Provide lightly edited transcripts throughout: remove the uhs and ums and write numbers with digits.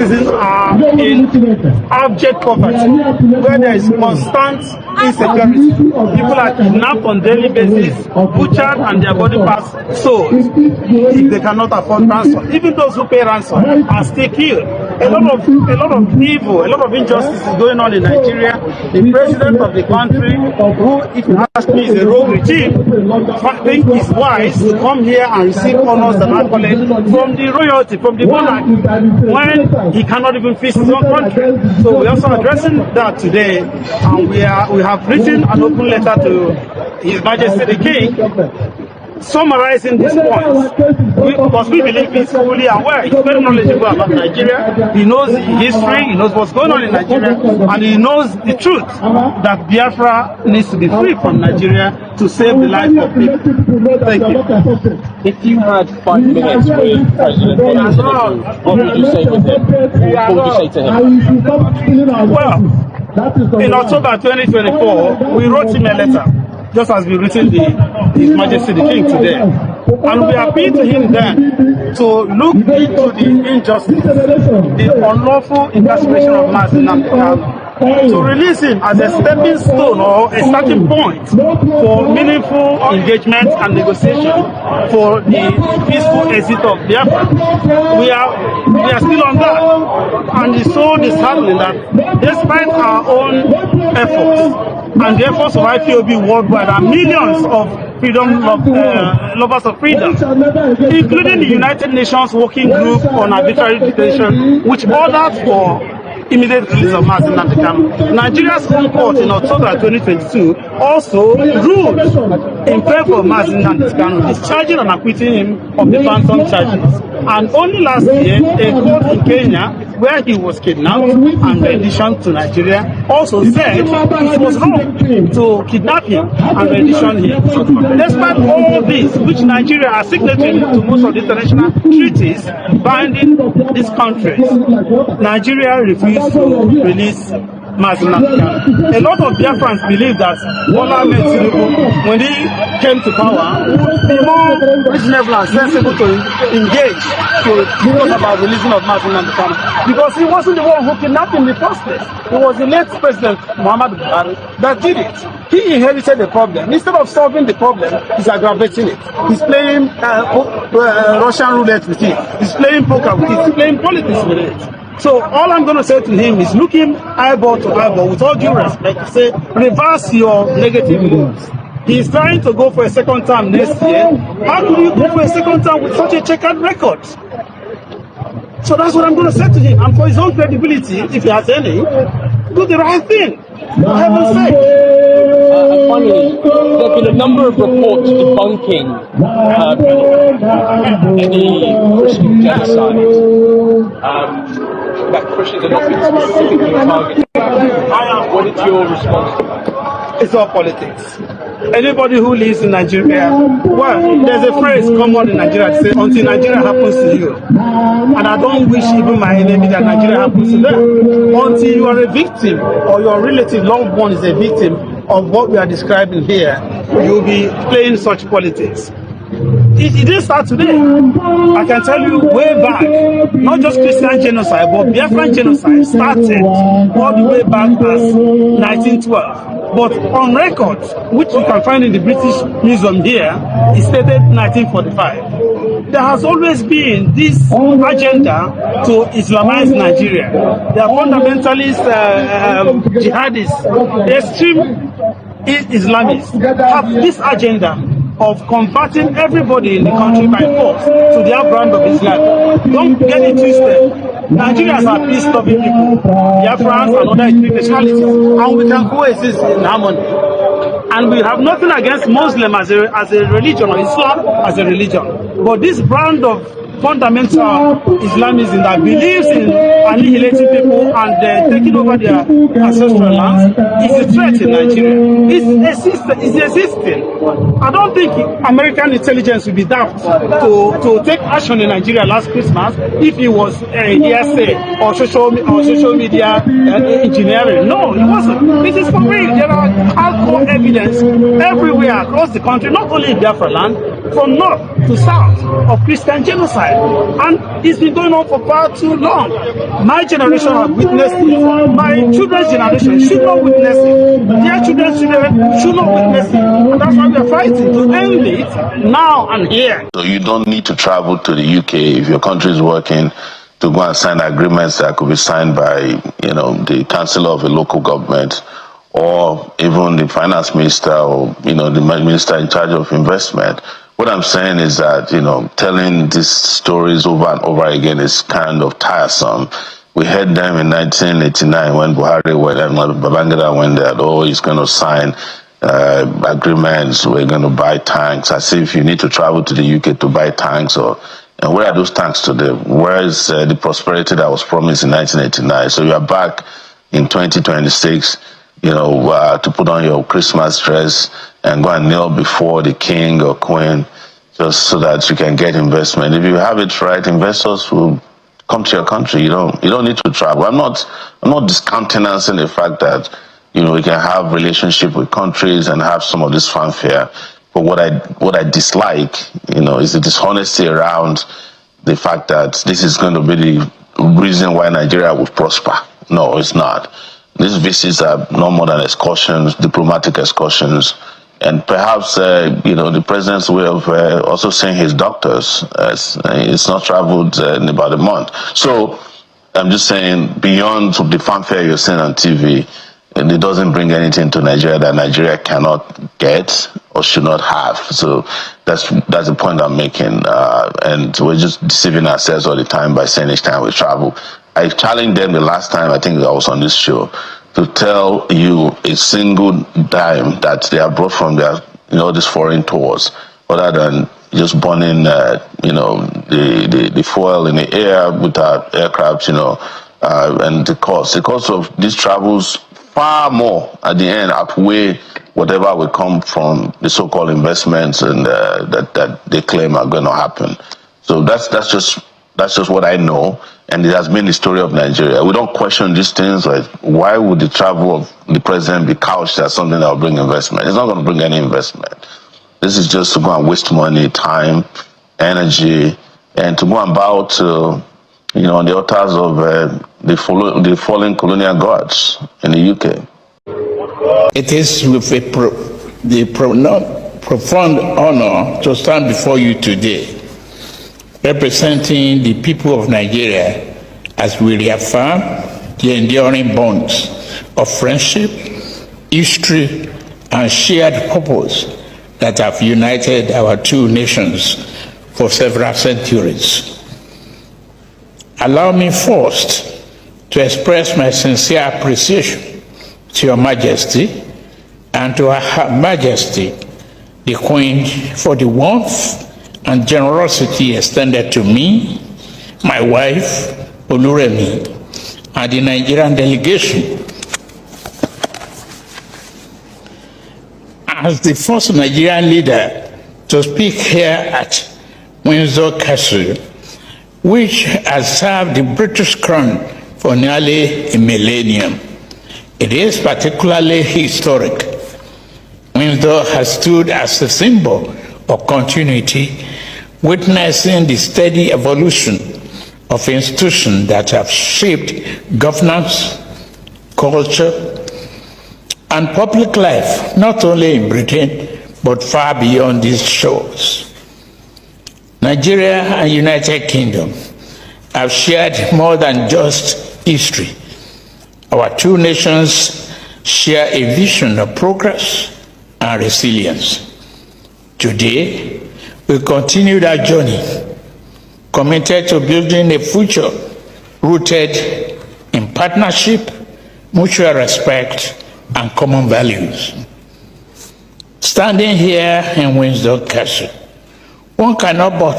citizens are in abject poverty, where there is constant insecurity. People are kidnapped on daily basis, butchered, and their body parts sold if they cannot afford ransom. Even those who pay ransom are still killed. A lot of evil, a lot of injustice is going on in Nigeria. The president of the country, who, if you ask me, is a rogue regime, I think it's wise to come here and receive honors and accolades from the royalty, from the monarchy, when he cannot even fix his own country. So we're also addressing that today, and we have written an open letter to His Majesty the King, summarizing these points, because we believe he's fully aware, he's very knowledgeable about Nigeria, he knows history, he knows what's going on in Nigeria, and he knows the truth that Biafra needs to be free from Nigeria to save the life of people. Thank you. If you had 5 minutes with President Tinubu, what would you say to him? What would you say to him? Well, in October 2024, we wrote him a letter, just as we've written His Majesty the King today. And we appealed to him then to look into the injustice, the unlawful incarceration of Nnamdi, to release him as a stepping stone or a starting point for meaningful engagement and negotiation for the peaceful exit of Biafra. We are still on that, and it's so disheartening that despite our own efforts and the efforts of IPOB worldwide, there are millions of freedom lovers of freedom, including the United Nations Working Group on Arbitrary Detention, which ordered for immediate release of Nnamdi Kanu. Nigeria's Home Court in October 2022 also ruled in favor of Nnamdi Kanu, discharging and acquitting him of the phantom charges. And only last year, a court in Kenya, where he was kidnapped and renditioned to Nigeria, also said it was wrong to kidnap him and rendition him. Despite all this, which Nigeria are signatory to most of the international treaties binding these countries, Nigeria refused to release Nnamdi Kanu. A lot of Biafrans believe that Tinubu, when he came to power, would be more reasonable and sensible to engage to discuss about releasing of Nnamdi Kanu, because he wasn't the one who kidnapped him in the first place. It was the late President Muhammadu Buhari that did it. He inherited the problem. Instead of solving the problem, he's aggravating it. He's playing Russian roulette with it. He's playing poker with it. He's playing politics with it. So all I'm going to say to him is look him eyeball to eyeball, with all due respect, say reverse your negative moves. He's trying to go for a second term next year. How do you go for a second term with such a checkered record? So that's what I'm going to say to him. And for his own credibility, if he has any, do the right thing. For heaven's sake. And finally, there have been a number of reports debunking any Christian genocide. That Christians are not being specifically targeted. What is your response to that? It's all politics. Anybody who lives in Nigeria, well, there's a phrase common in Nigeria that says, until Nigeria happens to you. And I don't wish even my enemy that Nigeria happens to them. Until you are a victim, or your relative loved one is a victim of what we are describing here, you'll be playing such politics. It didn't start today. I can tell you way back, not just Christian genocide, but Biafran genocide started all the way back as 1912. But on record, which you can find in the British Museum here, it stated 1945. There has always been this agenda to Islamize Nigeria. There are fundamentalist jihadists, extreme Islamists have this agenda of converting everybody in the country by force to their brand of Islam. Don't get it twisted. Nigerians are peace-loving people, Biafrans and other ethnic nationalities, and we can coexist in harmony. And we have nothing against Muslim as a religion, or Islam as a religion. But this brand of fundamental Islamism that believes in annihilating people and taking over their ancestral lands is a threat in Nigeria. It's existing. I don't think American intelligence will be daft to take action in Nigeria last Christmas if it was hearsay or social media engineering. No, it wasn't. This is for real. There are hardcore evidence everywhere across the country, not only in Biafra land, from north to south of Christian genocide. And it's been going on for far too long. My generation has witnessed it. My children's generation should not witness it. Their children's children should not witness it. And that's why we are fighting to end it now and here. So you don't need to travel to the UK if your country is working to go and sign agreements that could be signed by, the councillor of a local government, or even the finance minister, or the minister in charge of investment. What I'm saying is that telling these stories over and over again is kind of tiresome. We heard them in 1989 when Buhari went and Babangida went there. Oh, he's going to sign agreements. We're going to buy tanks. As if you need to travel to the UK to buy tanks. And where are those tanks today? Where is the prosperity that was promised in 1989? So you are back in 2026. To put on your Christmas dress and go and kneel before the king or queen just so that you can get investment. If you have it right, investors will come to your country. You don't need to travel. I'm not discountenancing the fact that, we can have relationship with countries and have some of this fanfare. But what I dislike, is the dishonesty around the fact that this is going to be the reason why Nigeria will prosper. No, it's not. These visits are no more than excursions, diplomatic excursions, and perhaps, the president's way of also seeing his doctors. It's not traveled in about a month. So I'm just saying, beyond the fanfare you're seeing on TV, and it doesn't bring anything to Nigeria that Nigeria cannot get or should not have. So that's the point I'm making. And we're just deceiving ourselves all the time by saying each time we travel. I challenged them the last time I think I was on this show to tell you a single dime that they have brought from their, these foreign tours, other than just burning, the fuel in the air with our aircraft, and the cost of these travels far more at the end outweigh whatever will come from the so-called investments and that they claim are going to happen. So that's just what I know. And it has been the story of Nigeria. We don't question these things. Like, why would the travel of the president be couched as something that will bring investment? It's not going to bring any investment. This is just to go and waste money, time, energy, and to go and bow to, on the altars of the fallen colonial gods in the UK. It is with profound honor to stand before you today, representing the people of Nigeria as we reaffirm the enduring bonds of friendship, history, and shared purpose that have united our two nations for several centuries. Allow me first to express my sincere appreciation to Your Majesty and to Her Majesty, the Queen, for the warmth and generosity extended to me, my wife, Oluremi, and the Nigerian delegation. As the first Nigerian leader to speak here at Windsor Castle, which has served the British crown for nearly a millennium, it is particularly historic. Windsor has stood as a symbol of continuity, witnessing the steady evolution of institutions that have shaped governance, culture, and public life, not only in Britain, but far beyond these shores. Nigeria and United Kingdom have shared more than just history. Our two nations share a vision of progress and resilience. Today, we continue that journey, committed to building a future rooted in partnership, mutual respect, and common values. Standing here in Windsor Castle, one cannot but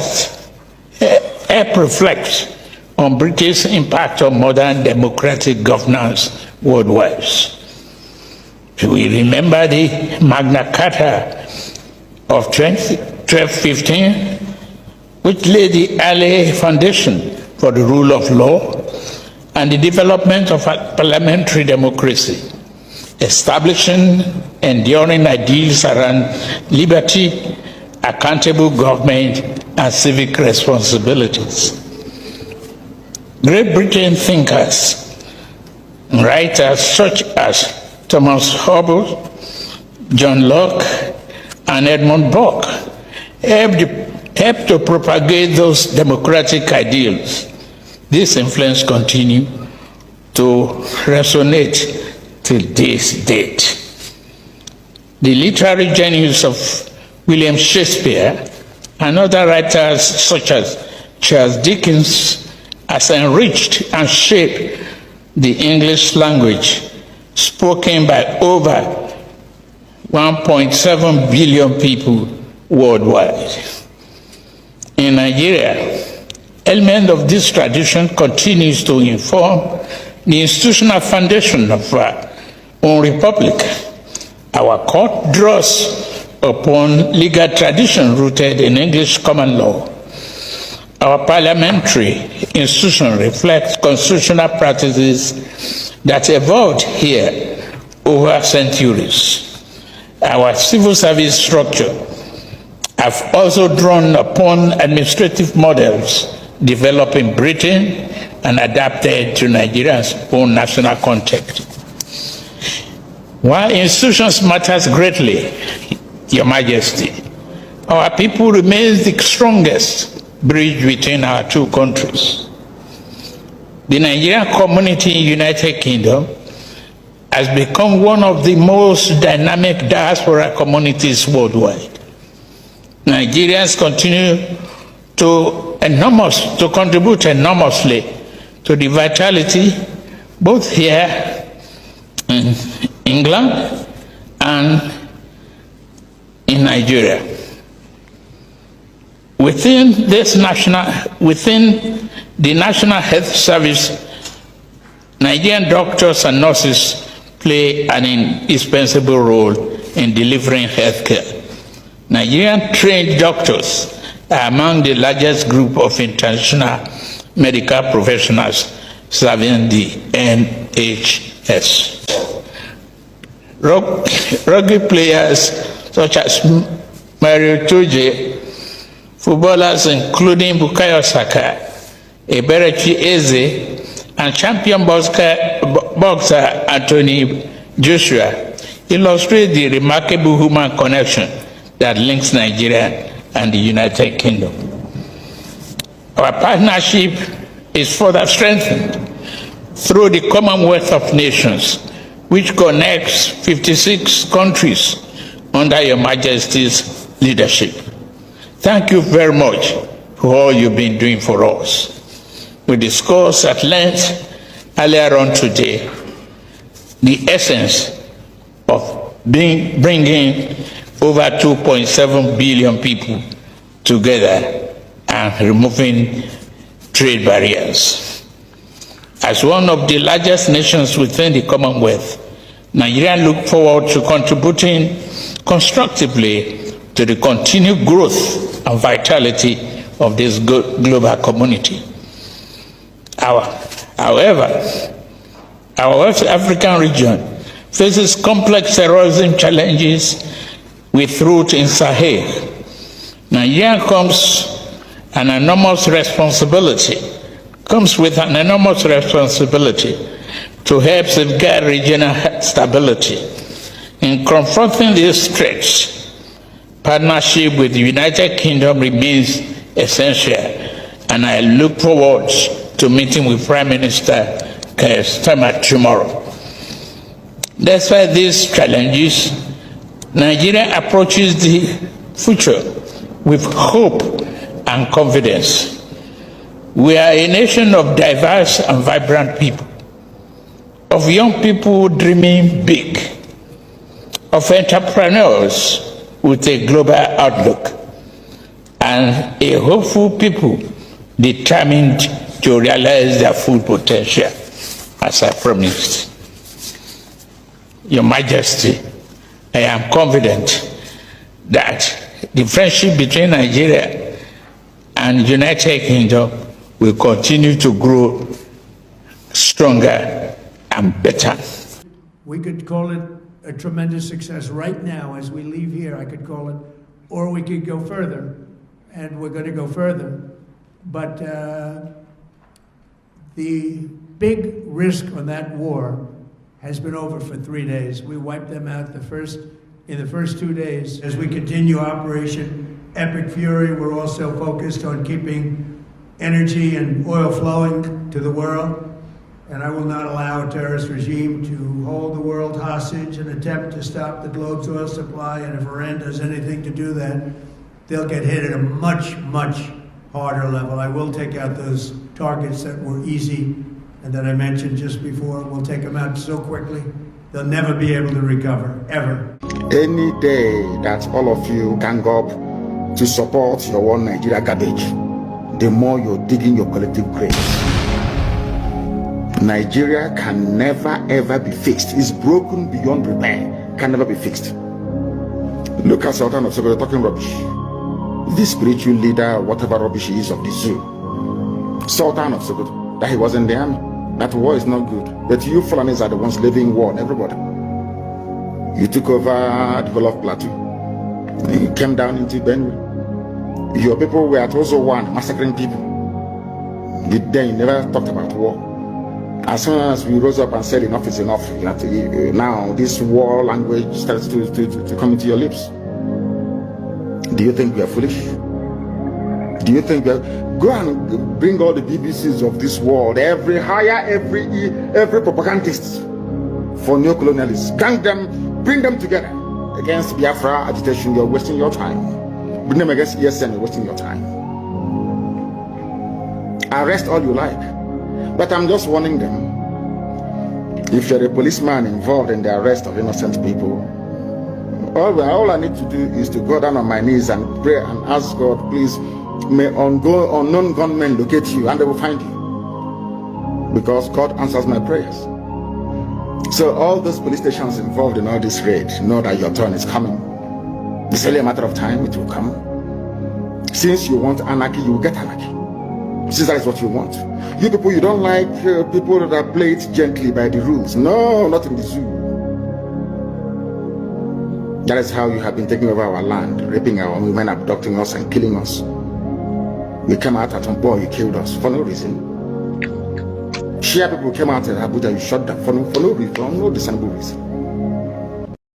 reflect on British impact on modern democratic governance worldwide. We remember the Magna Carta of 1215, which laid the early foundation for the rule of law and the development of parliamentary democracy, establishing enduring ideals around liberty, accountable government, and civic responsibilities. Great Britain thinkers and writers such as Thomas Hobbes, John Locke, and Edmund Burke helped to propagate those democratic ideals. This influence continues to resonate till this date. The literary genius of William Shakespeare and other writers such as Charles Dickens has enriched and shaped the English language spoken by over 1.7 billion people worldwide. In Nigeria, element of this tradition continues to inform the institutional foundation of our own republic. Our court draws upon legal tradition rooted in English common law. Our parliamentary institution reflects constitutional practices that evolved here over centuries. Our civil service structure have also drawn upon administrative models developed in Britain and adapted to Nigeria's own national context. While institutions matters greatly, Your Majesty, our people remains the strongest bridge between our two countries. The Nigerian community in United Kingdom has become one of the most dynamic diaspora communities worldwide. Nigerians continue to contribute enormously to the vitality both here in England and in Nigeria. Within the National Health Service, Nigerian doctors and nurses play an indispensable role in delivering health care. Nigerian trained doctors are among the largest group of international medical professionals serving the NHS. Rugby players such as Mario Toje, footballers including Bukayo Saka, Eberechi Eze, and champion boxer Anthony Joshua illustrate the remarkable human connection that links Nigeria and the United Kingdom. Our partnership is further strengthened through the Commonwealth of Nations, which connects 56 countries under Your Majesty's leadership. Thank you very much for all you've been doing for us. We discussed at length earlier on today the essence of bringing over 2.7 billion people together and removing trade barriers. As one of the largest nations within the Commonwealth, Nigeria looks forward to contributing constructively to the continued growth and vitality of this global community. However, our West African region faces complex terrorism challenges with roots in Sahel. Nigeria comes with an enormous responsibility to help safeguard regional stability. In confronting these threats, partnership with the United Kingdom remains essential, and I look forward to meeting with Prime Minister Keir Starmer tomorrow. Despite these challenges, Nigeria approaches the future with hope and confidence. We are a nation of diverse and vibrant people, of young people dreaming big, of entrepreneurs with a global outlook, and a hopeful people determined to realize their full potential, as I promised. Your Majesty, I am confident that the friendship between Nigeria and the United Kingdom will continue to grow stronger and better. We could call it a tremendous success. Right now, as we leave here, I could call it or we could go further, and we're going to go further. But the big risk on that war has been over for 3 days. We wiped them out in the first 2 days. As we continue Operation Epic Fury, we're also focused on keeping energy and oil flowing to the world. And I will not allow a terrorist regime to hold the world hostage and attempt to stop the globe's oil supply. And if Iran does anything to do that, they'll get hit at a much, much harder level. I will take out those targets that were easy and that I mentioned just before. We'll take them out so quickly, they'll never be able to recover, ever. Any day that all of you gang up to support your one Nigeria garbage, the more you're digging your collective grave. Nigeria can never ever be fixed. It's broken beyond repair. Can never be fixed. Look at Sultan of Sokoto talking rubbish. The spiritual leader, whatever rubbish he is of the zoo. Sultan of Sokoto, that he was in the army. That war is not good. But you Fulanis are the ones living war on everybody. You took over the whole of Plateau. You came down into Benue. Your people were at also one, massacring people. Then you never talked about war. As soon as we rose up and said enough is enough, now this war language starts to come into your lips. Do you think we are foolish? Do you think we are... Go and bring all the BBCs of this world, every propagandist for neo-colonialists. Gang them, bring them together against Biafra agitation. You're wasting your time. Bring them against ESN, you're wasting your time. Arrest all you like. But I'm just warning them. If you're a policeman involved in the arrest of innocent people, all I need to do is to go down on my knees and pray and ask God, please, may unknown gunmen locate you and they will find you. Because God answers my prayers. So all those police stations involved in all this raid know that your turn is coming. It's only a matter of time, it will come. Since you want anarchy, you will get anarchy. Since that is what you want. You people, you don't like people that play it gently by the rules. No, not in the zoo. That is how you have been taking over our land, raping our women, abducting us and killing us. We came out at Umbo, you killed us for no reason. Shia people came out at Abuja, you shot them for no reason, for no discernible reason.